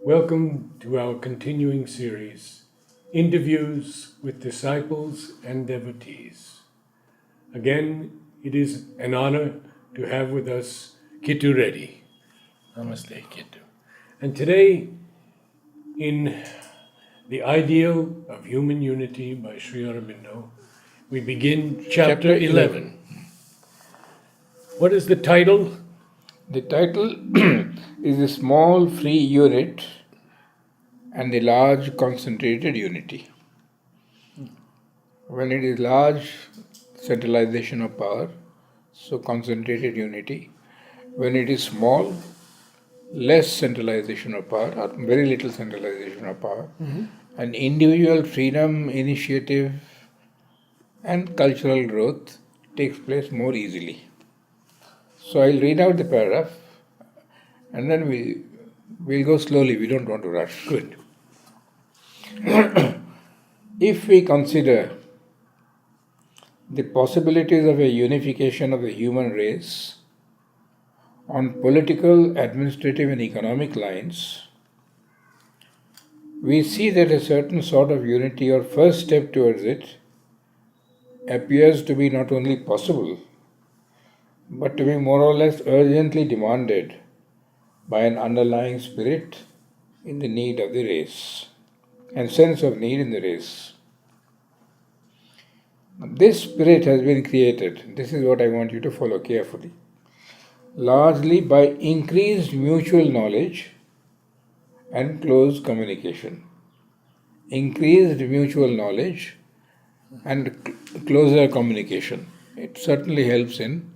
Welcome to our continuing series, Interviews with Disciples and Devotees. Again, it is an honor to have with us Kittu Reddy. Namaste, Kittu. And today, in The Ideal of Human Unity by Sri Aurobindo, we begin chapter 11. What is the title? The title is the small free unit and the large concentrated unity. When it is large, centralization of power, so concentrated unity. When it is small, less centralization of power, or very little centralization of power, and individual freedom, initiative, and cultural growth takes place more easily. So I'll read out the paragraph and then we'll go slowly, we don't want to rush. Good. If we consider the possibilities of a unification of the human race on political, administrative, and economic lines, we see that a certain sort of unity or first step towards it appears to be not only possible, but to be more or less urgently demanded by an underlying spirit in the need of the race and sense of need in the race. This spirit has been created, this is what I want you to follow carefully, largely by increased mutual knowledge and close communication. Increased mutual knowledge and closer communication. It certainly helps in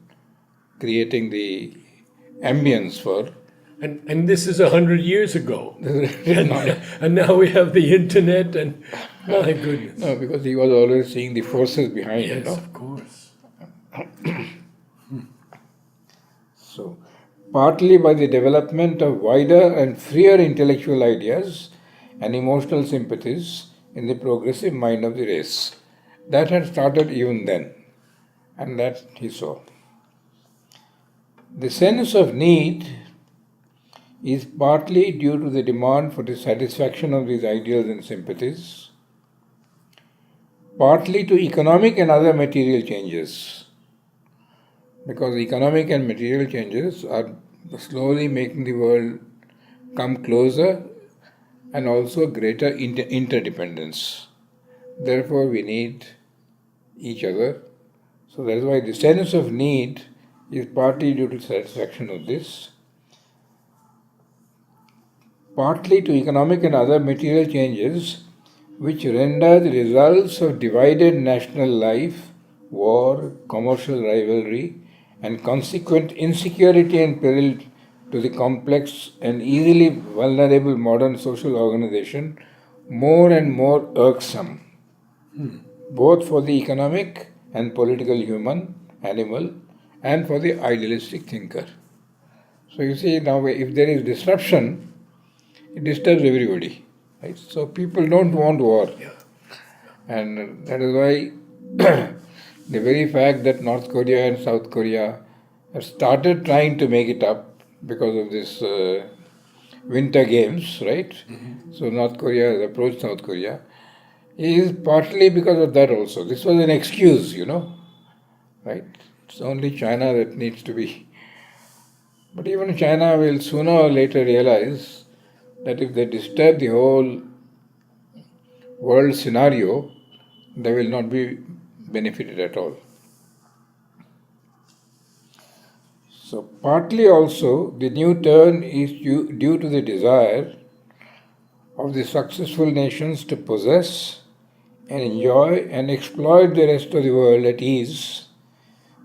creating the ambience for. And this is 100 years ago. and now we have the internet and my goodness. No, because he was always seeing the forces behind Yes, it. No? of course. So, partly by the development of wider and freer intellectual ideas and emotional sympathies in the progressive mind of the race. That had started even then, and that he saw. The sense of need is partly due to the demand for the satisfaction of these ideals and sympathies, partly to economic and other material changes, because economic and material changes are slowly making the world come closer and also greater interdependence. Therefore, we need each other. So that is why the sense of need is partly due to satisfaction of this, partly to economic and other material changes which render the results of divided national life, war, commercial rivalry, and consequent insecurity and peril to the complex and easily vulnerable modern social organization more and more irksome, both for the economic and political human, animal, and for the idealistic thinker. So you see, now if there is disruption, it disturbs everybody. Right? So people don't want war. Yeah. And that is why the very fact that North Korea and South Korea have started trying to make it up because of this winter games, right? So North Korea has approached South Korea, is partly because of that also. This was an excuse, right? It's only China that needs to be. But even China will sooner or later realize that if they disturb the whole world scenario, they will not be benefited at all. So partly also the new turn is due to the desire of the successful nations to possess and enjoy and exploit the rest of the world at ease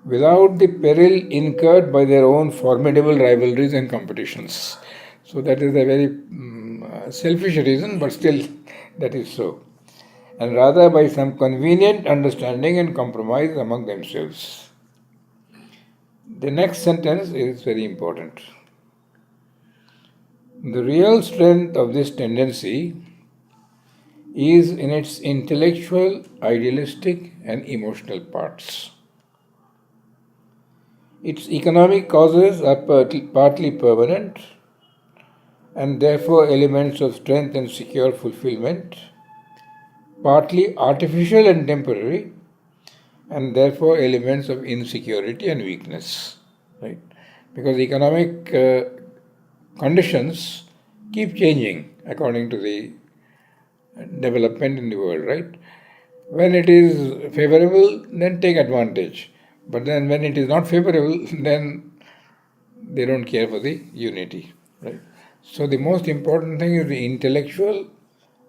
without the peril incurred by their own formidable rivalries and competitions. So that is a very selfish reason, but still that is so. And rather by some convenient understanding and compromise among themselves. The next sentence is very important. The real strength of this tendency is in its intellectual, idealistic, and emotional parts. Its economic causes are partly permanent, and therefore elements of strength and secure fulfillment, partly artificial and temporary, and therefore elements of insecurity and weakness, right? Because economic conditions keep changing according to the development in the world, right? When it is favorable, then take advantage. But then when it is not favorable, then they don't care for the unity, right? So the most important thing is the intellectual,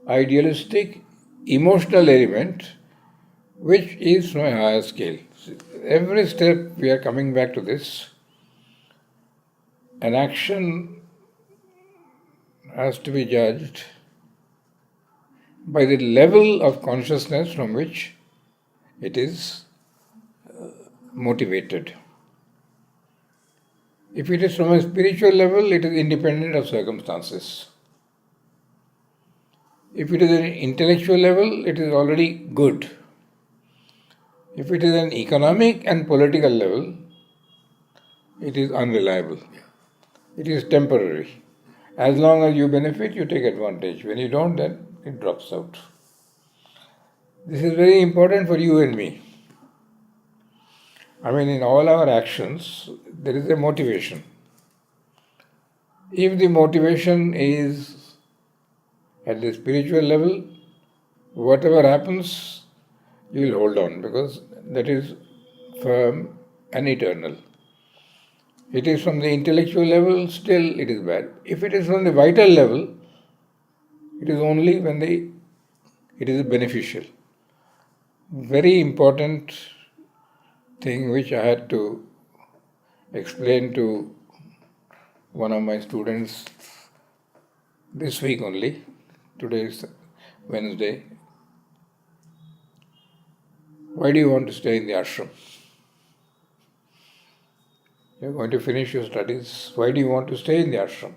idealistic, emotional element, which is from a higher scale. Every step we are coming back to this. An action has to be judged by the level of consciousness from which it is motivated. If it is from a spiritual level, it is independent of circumstances. If it is an intellectual level, it is already good. If it is an economic and political level, it is unreliable. It is temporary. As long as you benefit, you take advantage. When you don't, then it drops out. This is very important for you and me. I mean, in all our actions, there is a motivation. If the motivation is at the spiritual level, whatever happens, you will hold on because that is firm and eternal. It is from the intellectual level, still it is bad. If it is from the vital level, it is only when it is beneficial. Very important thing which I had to explain to one of my students this week only. Today is Wednesday. Why do you want to stay in the ashram? You're going to finish your studies. Why do you want to stay in the ashram?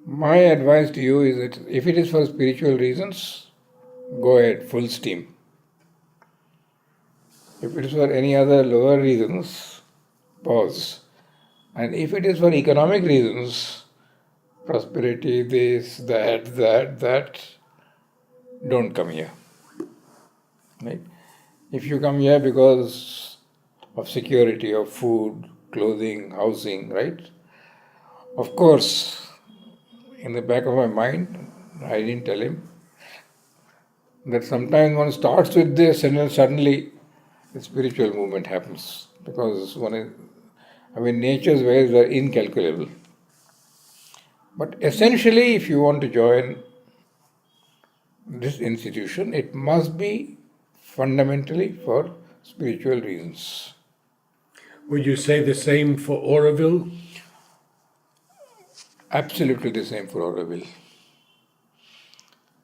My advice to you is that if it is for spiritual reasons, go ahead, full steam. If it is for any other lower reasons, pause. And if it is for economic reasons, prosperity, this, that, don't come here. Right? If you come here because of security, of food, clothing, housing, right? Of course, in the back of my mind, I didn't tell him that sometimes one starts with this and then suddenly the spiritual movement happens because nature's ways are incalculable. But essentially, if you want to join this institution, it must be fundamentally for spiritual reasons. Would you say the same for Aurobindo? Absolutely the same for Aurobindo.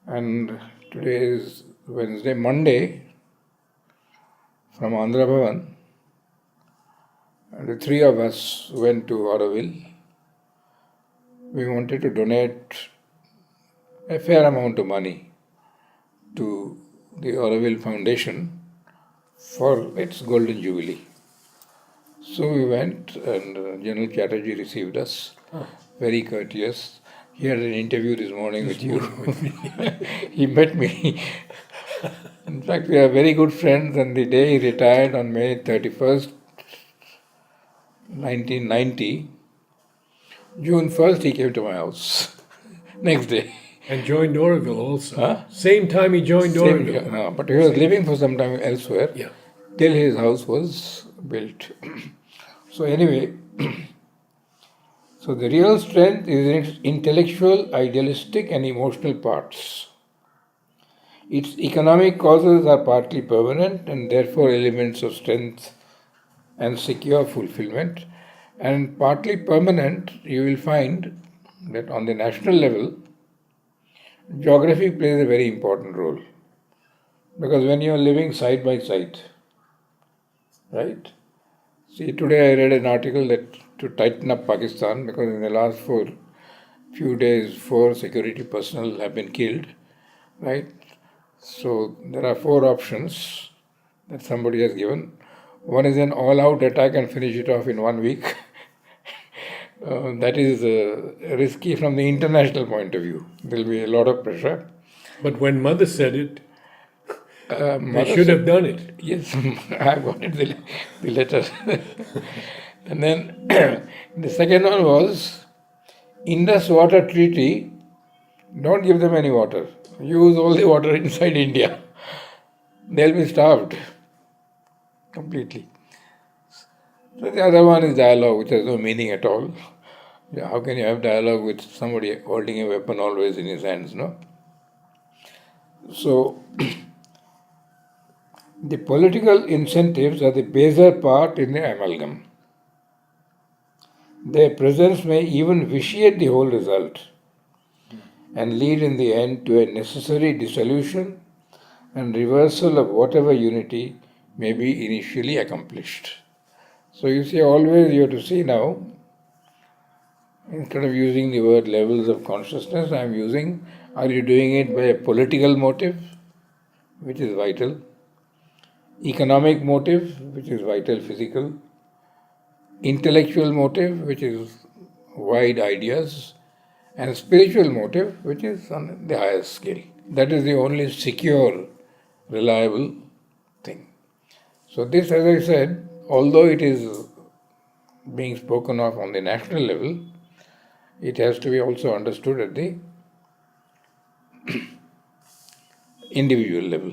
And today is Wednesday, Monday, from Andhra Bhavan, and the three of us went to Aurobindo. We wanted to donate a fair amount of money to the Aurobindo Foundation for its Golden Jubilee. So we went and General Chatterjee received us, very courteous. He had an interview this morning with you. He met me. In fact, we are very good friends, and the day he retired on May 31st, 1990, June 1st, he came to my house. Next day. And joined Aurobindo also. Huh? Same time he joined Aurobindo. No, but he was living for some time elsewhere Yeah. till his house was built. So anyway, so the real strength is in its intellectual, idealistic and emotional parts. Its economic causes are partly permanent and therefore elements of strength and secure fulfillment. And partly permanent, you will find that on the national level, geography plays a very important role. Because when you are living side by side, right? See, today I read an article that to tighten up Pakistan, because in the last few days, 4 security personnel have been killed, right? So there are 4 options that somebody has given. One is an all-out attack and finish it off in 1 week. That is risky from the international point of view. There will be a lot of pressure. But when mother said it, they Mother should said, have done it. yes, I wanted the letter. And then the second one was Indus Water Treaty. Don't give them any water. Use all the water inside India. They'll be starved completely. So the other one is dialogue, which has no meaning at all. Yeah, how can you have dialogue with somebody holding a weapon always in his hands, no? So the political incentives are the baser part in the amalgam. Their presence may even vitiate the whole result and lead in the end to a necessary dissolution and reversal of whatever unity may be initially accomplished. So you see, always you have to see now, instead of using the word levels of consciousness, I am using, are you doing it by a political motive, which is vital, economic motive, which is vital, physical, intellectual motive, which is wide ideas, and spiritual motive, which is on the highest scale. That is the only secure, reliable thing. So, this, as I said, although it is being spoken of on the national level, it has to be also understood at the individual level.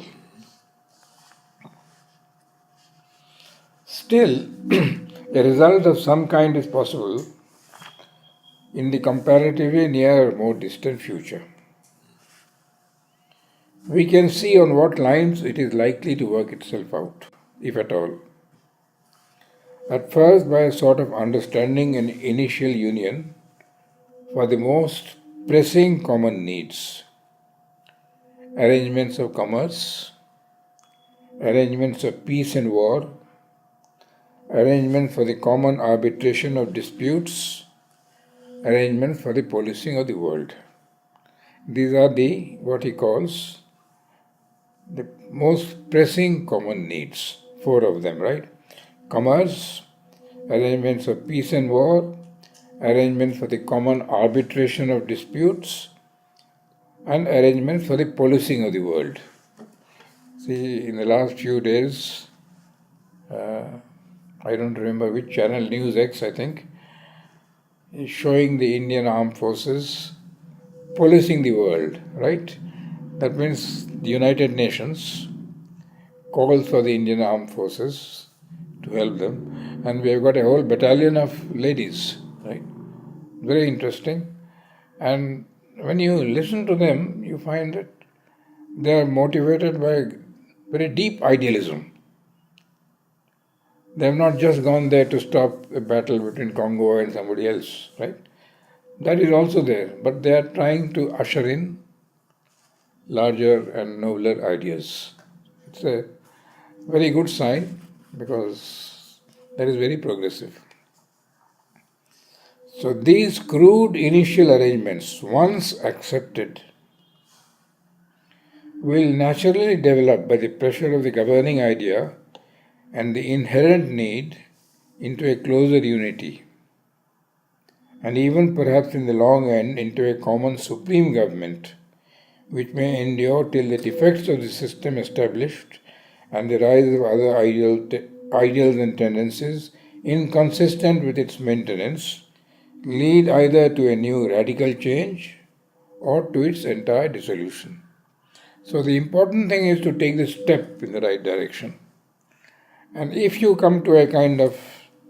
Still, a result of some kind is possible in the comparatively near or more distant future. We can see on what lines it is likely to work itself out, if at all. At first, by a sort of understanding and initial union for the most pressing common needs, arrangements of commerce, arrangements of peace and war, arrangements for the common arbitration of disputes, arrangements for the policing of the world. These are the what he calls the most pressing common needs, four of them, right? Commerce, arrangements of peace and war, arrangements for the common arbitration of disputes, and arrangements for the policing of the world. See, in the last few days, I don't remember which channel, News X, I think, is showing the Indian armed forces policing the world, right? That means the United Nations calls for the Indian armed forces to help them, and we have got a whole battalion of ladies, right? Very interesting. And when you listen to them, you find that they are motivated by very deep idealism. They have not just gone there to stop a battle between Congo and somebody else, right? That is also there, but they are trying to usher in larger and nobler ideas. It's a very good sign because that is very progressive. So these crude initial arrangements, once accepted, will naturally develop by the pressure of the governing idea and the inherent need into a closer unity, and even perhaps in the long end into a common supreme government, which may endure till the defects of the system established and the rise of other ideals and tendencies inconsistent with its maintenance lead either to a new radical change or to its entire dissolution. So the important thing is to take the step in the right direction. And if you come to a kind of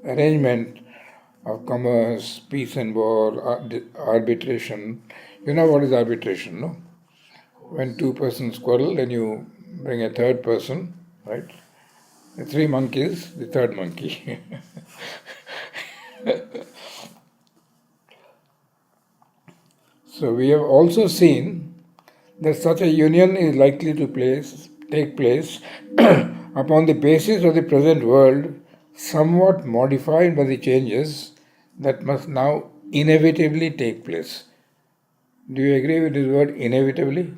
arrangement of commerce, peace and war, arbitration, you know what is arbitration, no? When two persons quarrel, then you bring a third person, right? The three monkeys, the third monkey. So we have also seen that such a union is likely to take place upon the basis of the present world, somewhat modified by the changes that must now inevitably take place. Do you agree with this word inevitably?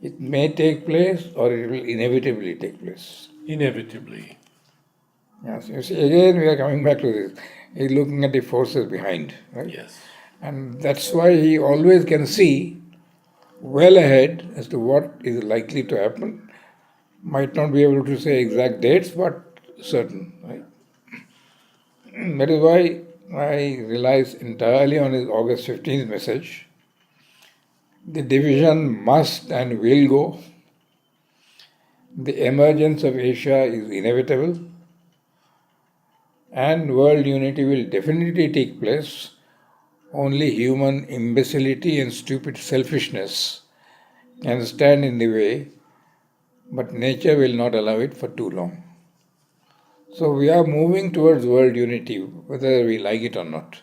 It may take place or it will inevitably take place. Inevitably. Yes, you see, again we are coming back to this. He's looking at the forces behind, right? Yes. And that's why he always can see well ahead as to what is likely to happen. Might not be able to say exact dates, but certain, right? That is why I relies entirely on his August 15th message. The division must and will go. The emergence of Asia is inevitable, and world unity will definitely take place. Only human imbecility and stupid selfishness can stand in the way, but nature will not allow it for too long. So we are moving towards world unity, whether we like it or not,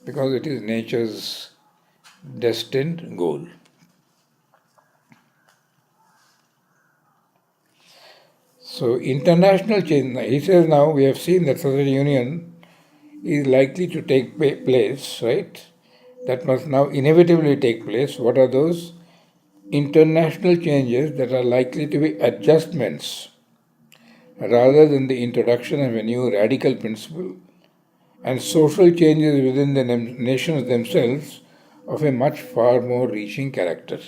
because it is nature's destined goal. So international change, he says now we have seen that such a union is likely to take place, right? That must now inevitably take place. What are those? International changes that are likely to be adjustments rather than the introduction of a new radical principle, and social changes within the nations themselves of a much far more reaching character.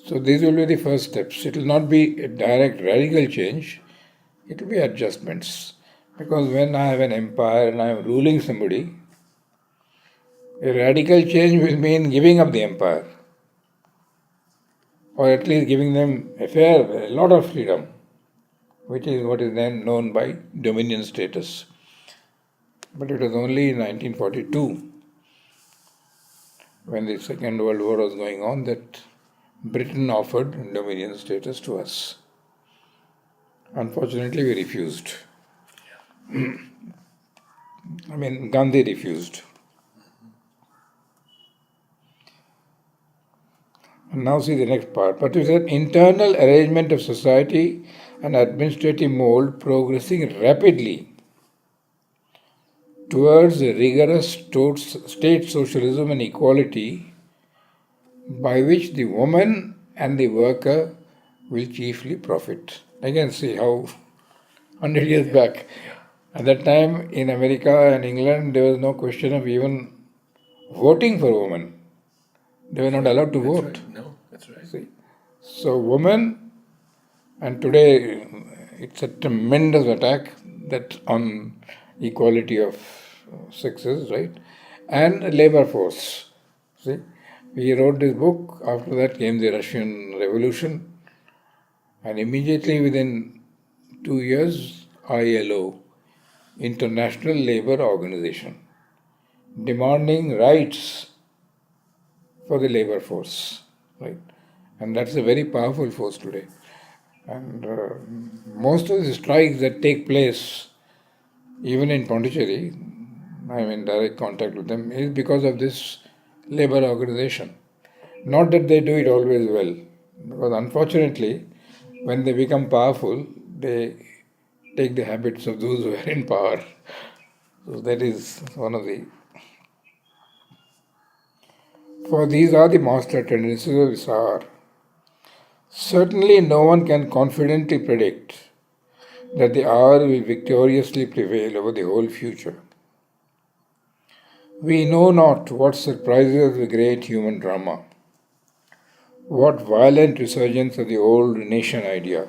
So these will be the first steps. It will not be a direct radical change, it will be adjustments. Because when I have an empire and I am ruling somebody, a radical change will mean giving up the empire, or at least giving them a lot of freedom, which is what is then known by dominion status. But it was only in 1942, when the Second World War was going on, that Britain offered dominion status to us. Unfortunately, we refused. Gandhi refused. And now see the next part. But it's an internal arrangement of society and administrative mold progressing rapidly towards a rigorous state socialism and equality, by which the woman and the worker will chiefly profit. Again, see how 100 years back, at that time in America and England, there was no question of even voting for women. They were not allowed to vote. Right. No, that's right. See? So, women, and today it's a tremendous attack that on equality of sexes, right? And labor force. See, we wrote this book. After that came the Russian Revolution, and immediately within 2 years, ILO, International Labour Organization, demanding rights for the labor force, right? And that's a very powerful force today. And most of the strikes that take place, even in Pondicherry, I'm in direct contact with them, is because of this labor organization. Not that they do it always well, because unfortunately, when they become powerful, they take the habits of those who are in power. So that is one of the. For these are the master tendencies of this hour. Certainly, no one can confidently predict that the hour will victoriously prevail over the whole future. We know not what surprises the great human drama, what violent resurgence of the old nation idea,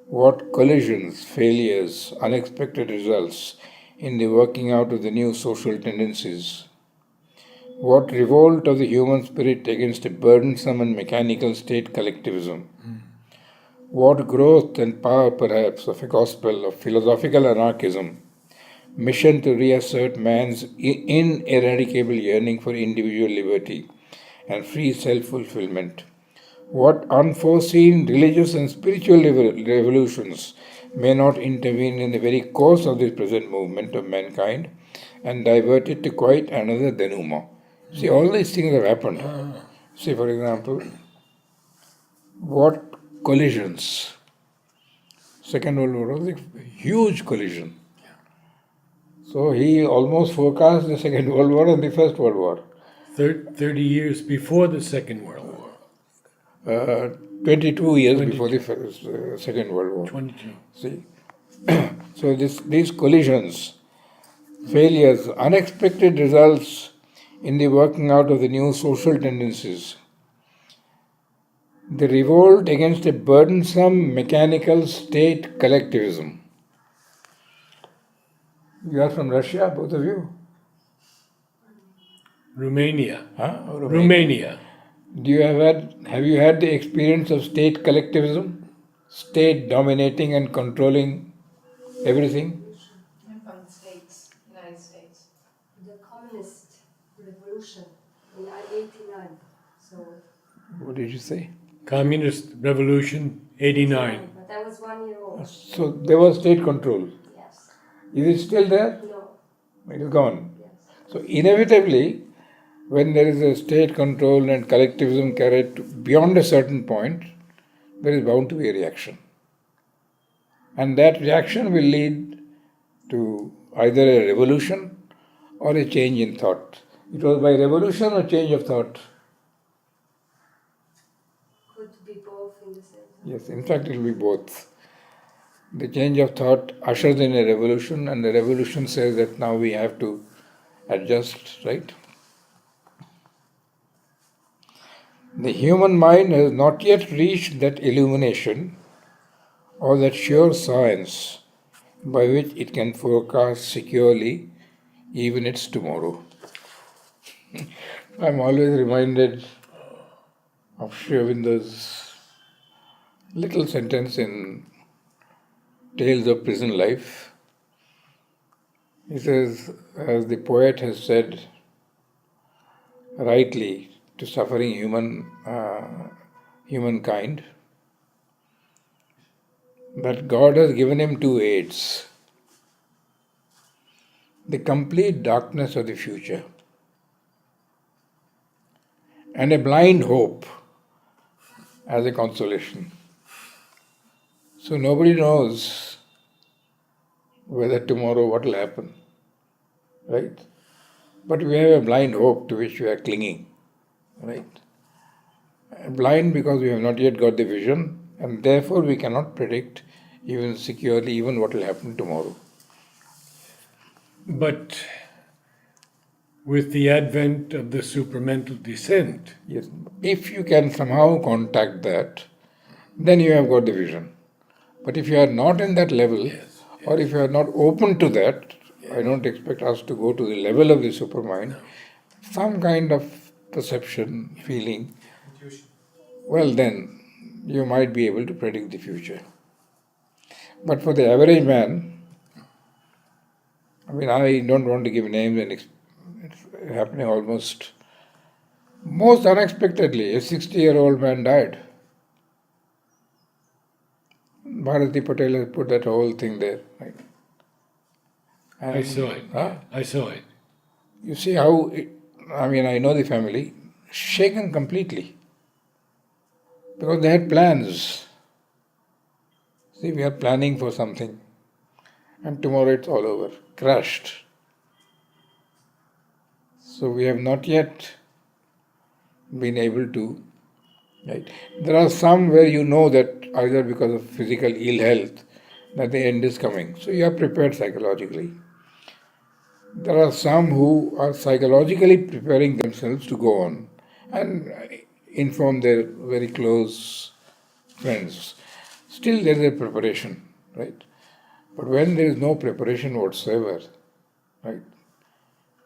what collisions, failures, unexpected results in the working out of the new social tendencies, what revolt of the human spirit against a burdensome and mechanical state collectivism, what growth and power perhaps of a gospel of philosophical anarchism, mission to reassert man's ineradicable yearning for individual liberty and free self fulfillment. What unforeseen religious and spiritual revolutions may not intervene in the very course of this present movement of mankind and divert it to quite another denouement. See, all these things have happened. See, for example, what collisions. Second World War was a huge collision. So he almost forecast the Second World War and the First World War. 30 years before the Second World War. 22 years 22. before the Second World War. 22. See, So these collisions, failures, unexpected results in the working out of the new social tendencies, the revolt against a burdensome mechanical state collectivism. You are from Russia, both of you? Romania. Huh? Romania. Have you had the experience of state collectivism? State dominating and controlling everything? From the States, United States. The communist revolution in 89. So. What did you say? Communist Revolution, 89. But I was 1 year old. So there was state control. Yes. Is it still there? No. It is gone. Yes. So inevitably, when there is a state control and collectivism carried beyond a certain point, there is bound to be a reaction. And that reaction will lead to either a revolution or a change in thought. It was by revolution or change of thought? Could be both in the same time. Yes, in fact, it will be both. The change of thought ushers in a revolution, and the revolution says that now we have to adjust, right? The human mind has not yet reached that illumination or that sure science by which it can forecast securely even its tomorrow. I'm always reminded of Aurobindo's little sentence in Tales of Prison Life. He says, as the poet has said rightly to suffering humankind, that God has given him two aids: the complete darkness of the future and a blind hope as a consolation. So nobody knows whether tomorrow what will happen, right? But we have a blind hope to which we are clinging, right? Blind because we have not yet got the vision, and therefore we cannot predict even securely even what will happen tomorrow. But with the advent of the supramental descent, Yes, if you can somehow contact that, then you have got the vision. But if you are not in that level, or if you are not open to that, I don't expect us to go to the level of the supermind. Some kind of perception, feeling, well, then you might be able to predict the future. But for the average man, I don't want to give names, and it's happening most unexpectedly. A 60-year-old man died. Bharati Patel has put that whole thing there. Right? I saw it. Huh? I saw it. You see how, I know the family, shaken completely. Because they had plans. See, we are planning for something, and tomorrow it's all over, crushed. So we have not yet been able to, right? There are some where you know that either because of physical ill health that the end is coming. So you are prepared psychologically. There are some who are psychologically preparing themselves to go on and inform their very close friends. Still there is a preparation, right? But when there is no preparation whatsoever, right?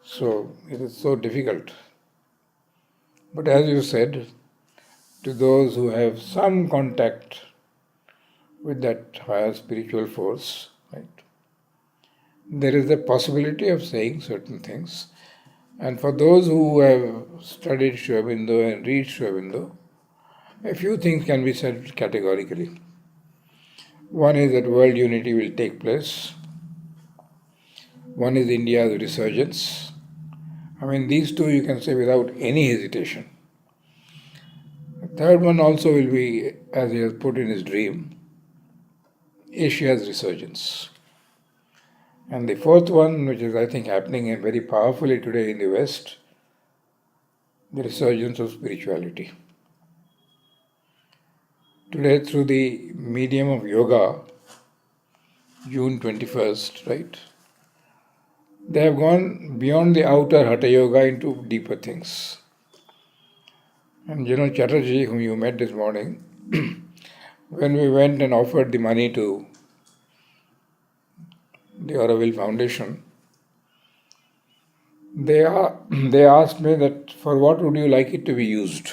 So it is so difficult. But as you said, to those who have some contact with that higher spiritual force, right, there is a possibility of saying certain things. And for those who have studied Aurobindo and read Aurobindo, a few things can be said categorically. One is that world unity will take place. One is India's resurgence. These two you can say without any hesitation. The third one also will be, as he has put in his dream, Asia's resurgence. And the fourth one, which is I think happening very powerfully today in the West, the resurgence of spirituality. Today, through the medium of yoga, June 21st, right? They have gone beyond the outer Hatha Yoga into deeper things. And Chatterjee, whom you met this morning, when we went and offered the money to the Aurobindo Foundation, they asked me that for what would you like it to be used?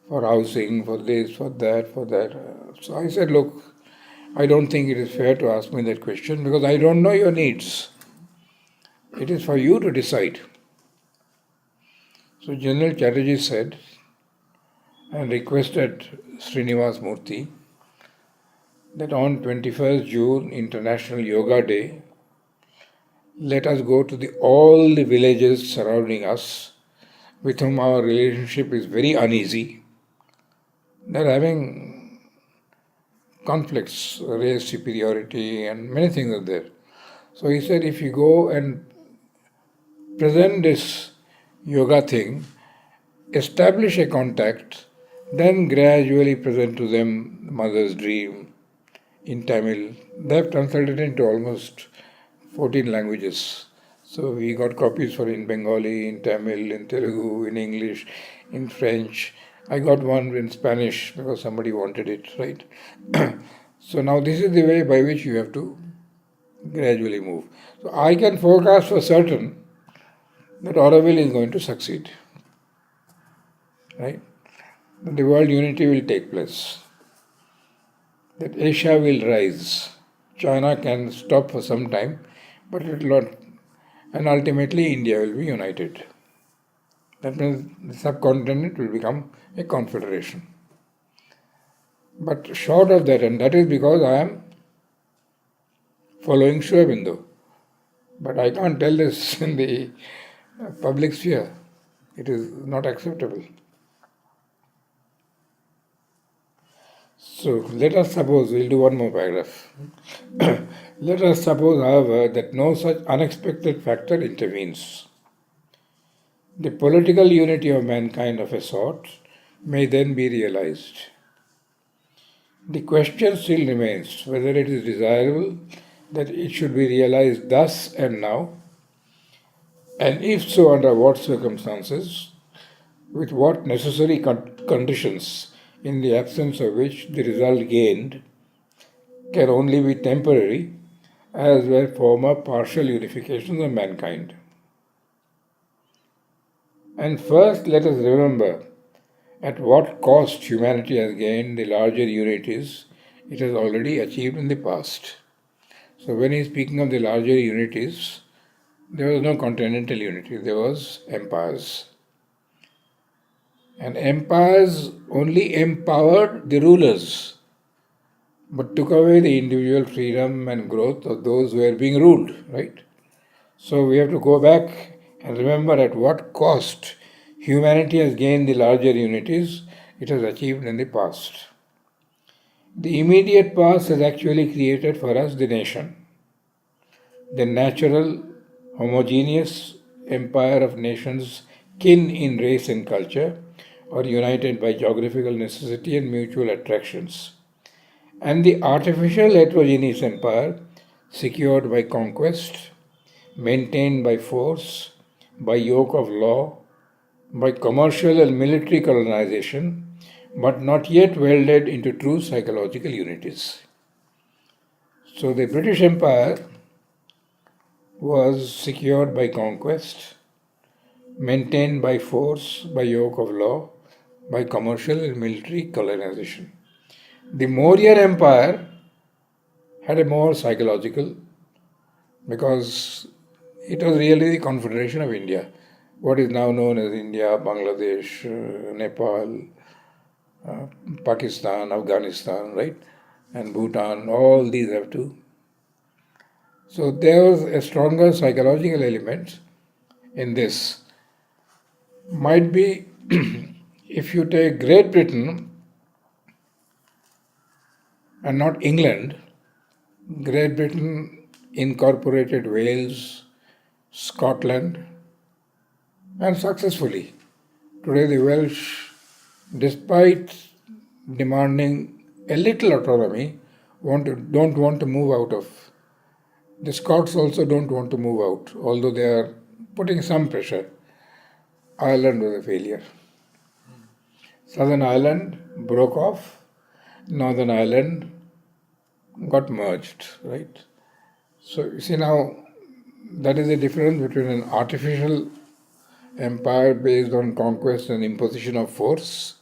For housing, for this, for that, for that. So I said, look, I don't think it is fair to ask me that question because I don't know your needs. It is for you to decide. So General Chatterjee said and requested Srinivas Murthy that on 21st June, International Yoga Day, let us go to all the villages surrounding us with whom our relationship is very uneasy. They're having conflicts, race superiority, and many things are there. So he said, if you go and present this yoga thing, establish a contact, then gradually present to them Mother's Dream in Tamil. They have translated into almost 14 languages. So we got copies for in Bengali, in Tamil, in Telugu, in English, in French. I got one in Spanish because somebody wanted it, right? So now this is the way by which you have to gradually move. So I can forecast for certain that Aurobindo is going to succeed, right? That the world unity will take place, that Asia will rise. China can stop for some time, but it will not, and ultimately India will be united. That means the subcontinent will become a confederation. But short of that, and that is because I am following Aurobindo. But I can't tell this in the public sphere. It is not acceptable. So let us suppose, we'll do one more paragraph. Let us suppose, however, that no such unexpected factor intervenes. The political unity of mankind of a sort may then be realized. The question still remains whether it is desirable that it should be realized thus and now, and if so, under what circumstances, with what necessary conditions, in the absence of which the result gained can only be temporary, as were former partial unifications of mankind. And first, let us remember at what cost humanity has gained the larger unities it has already achieved in the past. So when he is speaking of the larger unities, there was no continental unity, there was empires. And empires only empowered the rulers, but took away the individual freedom and growth of those who were being ruled, right? So we have to go back and remember at what cost humanity has gained the larger unities it has achieved in the past. The immediate past has actually created for us the nation, the natural, homogeneous empire of nations kin in race and culture, or united by geographical necessity and mutual attractions, and the artificial heterogeneous empire secured by conquest, maintained by force, by yoke of law, by commercial and military colonization, but not yet welded into true psychological unities. So the British Empire was secured by conquest, maintained by force, by yoke of law, by commercial and military colonization. The Mauryan Empire had a more psychological, because it was really the confederation of India, what is now known as India, Bangladesh, Nepal, Pakistan, Afghanistan, right? And Bhutan, all these have to. So there was a stronger psychological element in this. Might be if you take Great Britain and not England, Great Britain incorporated Wales, Scotland, and successfully. Today the Welsh, despite demanding a little autonomy, don't want to move out of. The Scots also don't want to move out, although they are putting some pressure. Ireland was a failure. Southern Ireland broke off, Northern Ireland got merged, right? So you see now, that is the difference between an artificial empire based on conquest and imposition of force,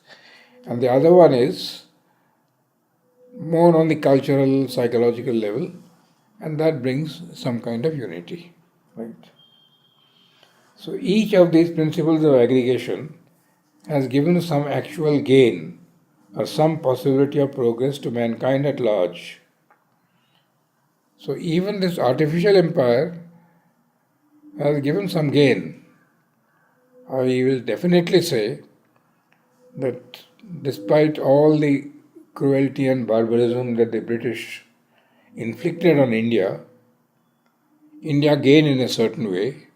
and the other one is more on the cultural, psychological level, and that brings some kind of unity, right? So each of these principles of aggregation has given some actual gain or some possibility of progress to mankind at large. So even this artificial empire has given some gain. I will definitely say that despite all the cruelty and barbarism that the British inflicted on India, India gained in a certain way,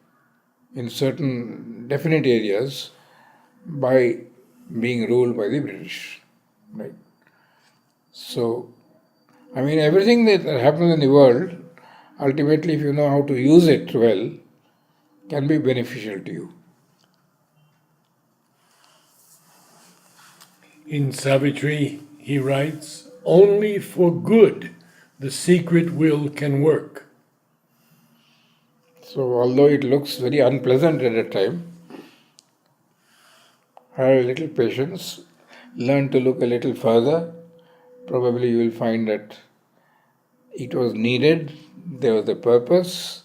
in certain definite areas, by being ruled by the British. Right? So, I mean, everything that happens in the world, ultimately, if you know how to use it well, can be beneficial to you. In Savitri, he writes, "Only for good the secret will can work." So, although it looks very unpleasant at a time, have a little patience, learn to look a little further. Probably you will find that it was needed, there was a purpose,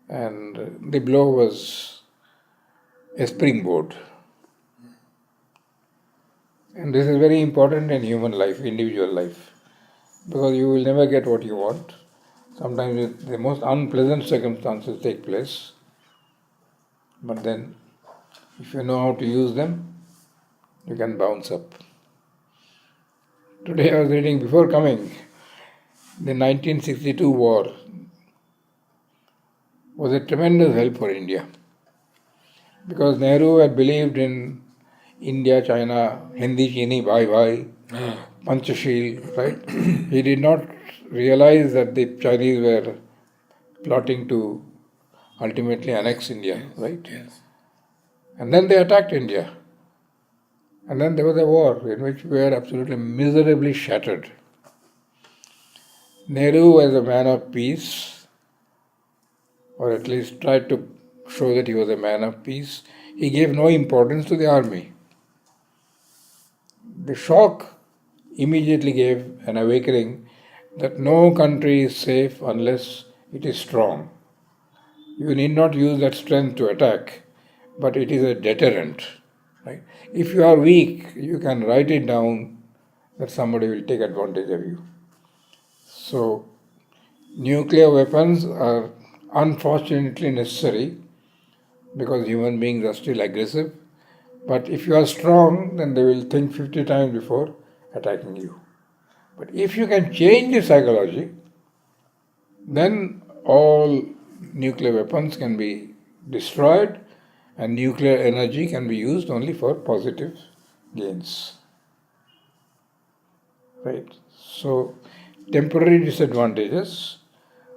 and the blow was a springboard. And this is very important in human life, individual life, because you will never get what you want. Sometimes the most unpleasant circumstances take place, but then if you know how to use them, you can bounce up. Today I was reading, before coming, the 1962 war was a tremendous help for India, because Nehru had believed in India, China, Hindi, Chini, Bhai Bhai, Panchashil, right? He did not realize that the Chinese were plotting to ultimately annex India, right? Yes. And then they attacked India. And then there was a war in which we were absolutely miserably shattered. Nehru was a man of peace, or at least tried to show that he was a man of peace. He gave no importance to the army. The shock immediately gave an awakening that no country is safe unless it is strong. You need not use that strength to attack, but it is a deterrent. Right? If you are weak, you can write it down that somebody will take advantage of you. So, nuclear weapons are unfortunately necessary because human beings are still aggressive. But if you are strong, then they will think 50 times before attacking you. But if you can change the psychology, then all nuclear weapons can be destroyed and nuclear energy can be used only for positive gains. Right? So, temporary disadvantages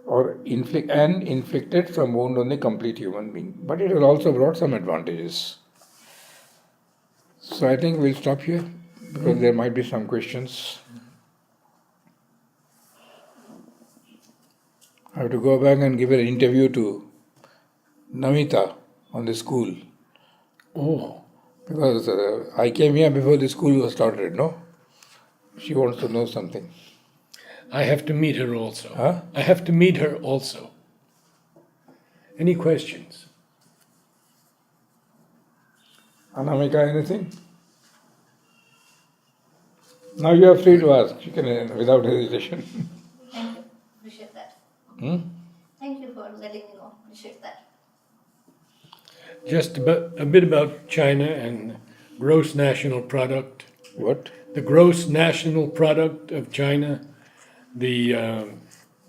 or inflicted some wound on the complete human being. But it has also brought some advantages. So I think we'll stop here because there might be some questions. I have to go back and give an interview to Namita on the school. Oh, Because I came here before the school was started, no? She wants to know something. I have to meet her also. Huh? I have to meet her also. Any questions? Anamika, anything? Now you are free to ask. You can, without hesitation. Thank you. Appreciate that. Thank you for letting me know. Appreciate that. Just a bit about China and gross national product. What? The gross national product of China, the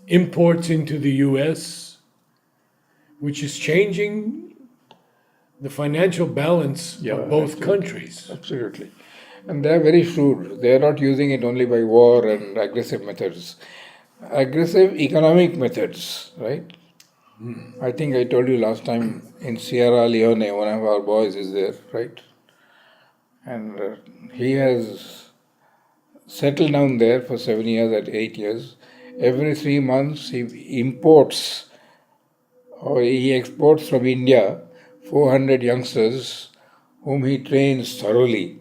imports into the US, which is changing the financial balance Yeah, of both absolutely. countries. Absolutely. And they are very shrewd. They are not using it only by war and aggressive methods. Aggressive economic methods, right? I think I told you last time in Sierra Leone, one of our boys is there, right? And he has settled down there for 7 years at 8 years. Every 3 months he imports or he exports from India 400 youngsters whom he trains thoroughly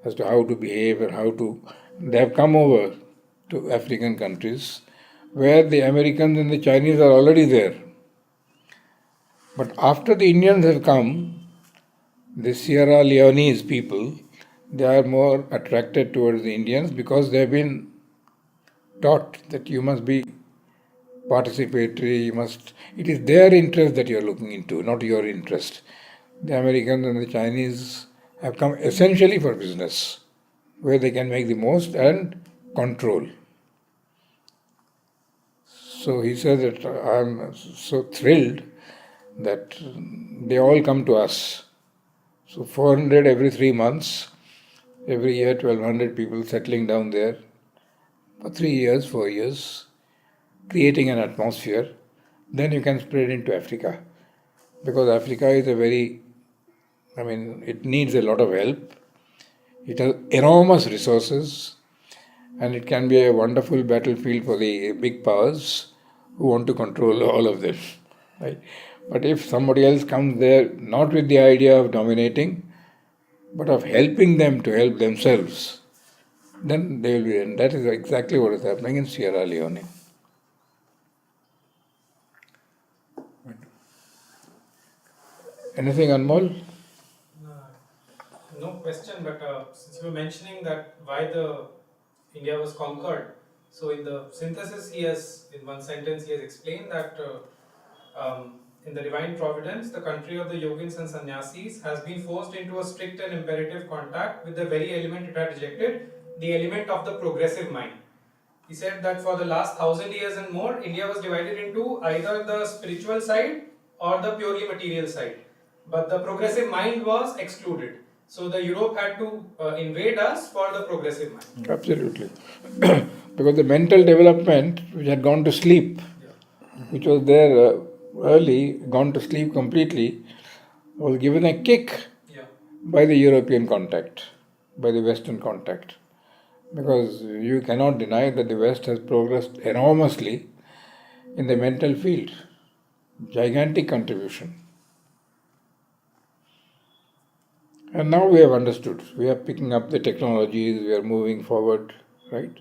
as to how to behave and how to. They have come over to African countries where the Americans and the Chinese are already there. But after the Indians have come, the Sierra Leone's people, they are more attracted towards the Indians because they have been taught that you must be participatory, it is their interest that you are looking into, not your interest. The Americans and the Chinese have come essentially for business, where they can make the most and control. So he says that I am so thrilled that they all come to us. So 400 every 3 months, every year 1200 people settling down there for 3 years, 4 years, creating an atmosphere. Then you can spread into Africa. Because Africa is it needs a lot of help. It has enormous resources and it can be a wonderful battlefield for the big powers who want to control all of this. Right? But if somebody else comes there not with the idea of dominating, but of helping them to help themselves, then they will be. And that is exactly what is happening in Sierra Leone. Anything, Anmol? No question, but since you were mentioning that why the India was conquered, so in the synthesis he has, in one sentence he has explained that in the divine providence, the country of the yogins and sannyasis has been forced into a strict and imperative contact with the very element it had rejected, the element of the progressive mind. He said that for the last 1,000 years and more, India was divided into either the spiritual side or the purely material side. But the progressive mind was excluded. So the Europe had to invade us for the progressive mind. Absolutely. Because the mental development, which had gone to sleep, which was there early, gone to sleep completely, was given a kick by the European contact, by the Western contact. Because you cannot deny that the West has progressed enormously in the mental field. Gigantic contribution. And now we have understood. We are picking up the technologies, we are moving forward, right?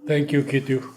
Thank you, Kittu.